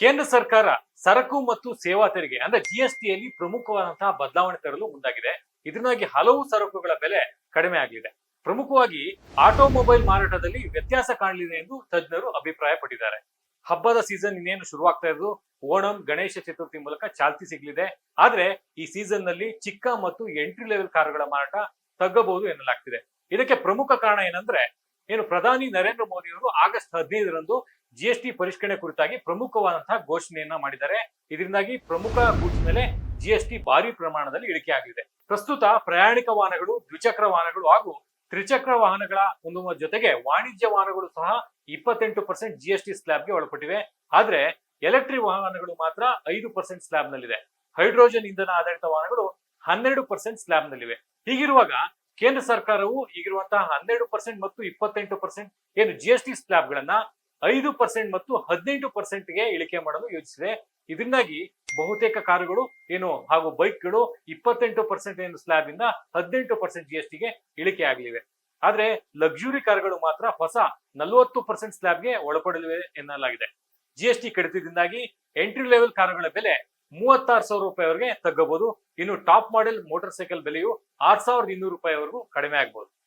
ಕೇಂದ್ರ ಸರ್ಕಾರ ಸರಕು ಮತ್ತು ಸೇವಾ ತೆರಿಗೆ ಅಂದ್ರೆ ಜಿಎಸ್ಟಿಯಲ್ಲಿ ಪ್ರಮುಖವಾದಂತಹ ಬದಲಾವಣೆ ತರಲು ಮುಂದಾಗಿದೆ. ಇದರಿಂದಾಗಿ ಹಲವು ಸರಕುಗಳ ಬೆಲೆ ಕಡಿಮೆ ಆಗಲಿದೆ. ಪ್ರಮುಖವಾಗಿ ಆಟೋಮೊಬೈಲ್ ಮಾರಾಟದಲ್ಲಿ ವ್ಯತ್ಯಾಸ ಕಾಣಲಿದೆ ಎಂದು ತಜ್ಞರು ಅಭಿಪ್ರಾಯ ಪಟ್ಟಿದ್ದಾರೆ. ಹಬ್ಬದ ಸೀಸನ್ ಇನ್ನೇನು ಶುರುವಾಗ್ತಾ ಇರೋದು, ಓಣಂ ಗಣೇಶ ಚತುರ್ಥಿ ಮೂಲಕ ಚಾಲ್ತಿ ಸಿಗಲಿದೆ. ಆದ್ರೆ ಈ ಸೀಸನ್ ನಲ್ಲಿ ಚಿಕ್ಕ ಮತ್ತು ಎಂಟ್ರಿ ಲೆವೆಲ್ ಕಾರುಗಳ ಮಾರಾಟ ತಗ್ಗಬಹುದು ಎನ್ನಲಾಗ್ತಿದೆ. ಇದಕ್ಕೆ ಪ್ರಮುಖ ಕಾರಣ ಏನಂದ್ರೆ ಪ್ರಧಾನಿ ನರೇಂದ್ರ ಮೋದಿ ಅವರು ಆಗಸ್ಟ್ 15ರಂದು ಜಿಎಸ್ಟಿ ಪರಿಷ್ಕರಣೆ ಕುರಿತಾಗಿ ಪ್ರಮುಖವಾದಂತಹ ಘೋಷಣೆಯನ್ನ ಮಾಡಿದ್ದಾರೆ. ಇದರಿಂದಾಗಿ ಪ್ರಮುಖ ಗೂಡ್ಸ್ ಮೇಲೆ ಜಿಎಸ್ಟಿ ಭಾರಿ ಪ್ರಮಾಣದಲ್ಲಿ ಇಳಿಕೆ ಆಗಿದೆ. ಪ್ರಸ್ತುತ ಪ್ರಯಾಣಿಕ ವಾಹನಗಳು, ದ್ವಿಚಕ್ರ ವಾಹನಗಳು ಹಾಗೂ ತ್ರಿಚಕ್ರ ವಾಹನಗಳ ಜೊತೆಗೆ ವಾಣಿಜ್ಯ ವಾಹನಗಳು ಸಹ 28% ಜಿಎಸ್ಟಿ ಸ್ಲ್ಯಾಬ್ಗೆ ಒಳಪಟ್ಟಿವೆ. ಆದ್ರೆ ಎಲೆಕ್ಟ್ರಿಕ್ ವಾಹನಗಳು ಮಾತ್ರ 5% ಸ್ಲ್ಯಾಬ್ ನಲ್ಲಿದೆ. ಹೈಡ್ರೋಜನ್ ಇಂಧನ ಆಧಾರಿತ ವಾಹನಗಳು 12% ಸ್ಲ್ಯಾಬ್ ನಲ್ಲಿವೆ. ಹೀಗಿರುವಾಗ ಕೇಂದ್ರ ಸರ್ಕಾರವು ಈಗಿರುವಂತಹ 12% ಮತ್ತು 28% ಜಿಎಸ್ಟಿ ಸ್ಲ್ಯಾಬ್ ಗಳನ್ನ 5% ಮತ್ತು 18%ಗೆ ಇಳಿಕೆ ಮಾಡಲು ಯೋಜಿಸಿದೆ. ಇದರಿಂದಾಗಿ ಬಹುತೇಕ ಕಾರುಗಳು ಹಾಗೂ ಬೈಕ್ಗಳು 28% ಸ್ಲ್ಯಾಬ್ ಇಂದ 18% ಜಿಎಸ್ಟಿಗೆ ಇಳಿಕೆ ಆಗಲಿವೆ. ಆದ್ರೆ ಲಕ್ಸುರಿ ಕಾರುಗಳು ಮಾತ್ರ ಹೊಸ 40% ಸ್ಲ್ಯಾಬ್ಗೆ ಒಳಪಡಲಿವೆ ಎನ್ನಲಾಗಿದೆ. ಜಿಎಸ್ಟಿ ಕಡಿತದಿಂದಾಗಿ ಎಂಟ್ರಿ ಲೆವೆಲ್ ಕಾರುಗಳ ಬೆಲೆ 36,000 ರೂಪಾಯಿವರೆಗೆ ತಗ್ಗಬಹುದು. ಇನ್ನು ಟಾಪ್ ಮಾಡೆಲ್ ಮೋಟಾರ್ ಸೈಕಲ್ ಬೆಲೆಯು 6,200 ರೂಪಾಯಿವರೆಗೂ ಕಡಿಮೆ ಆಗಬಹುದು.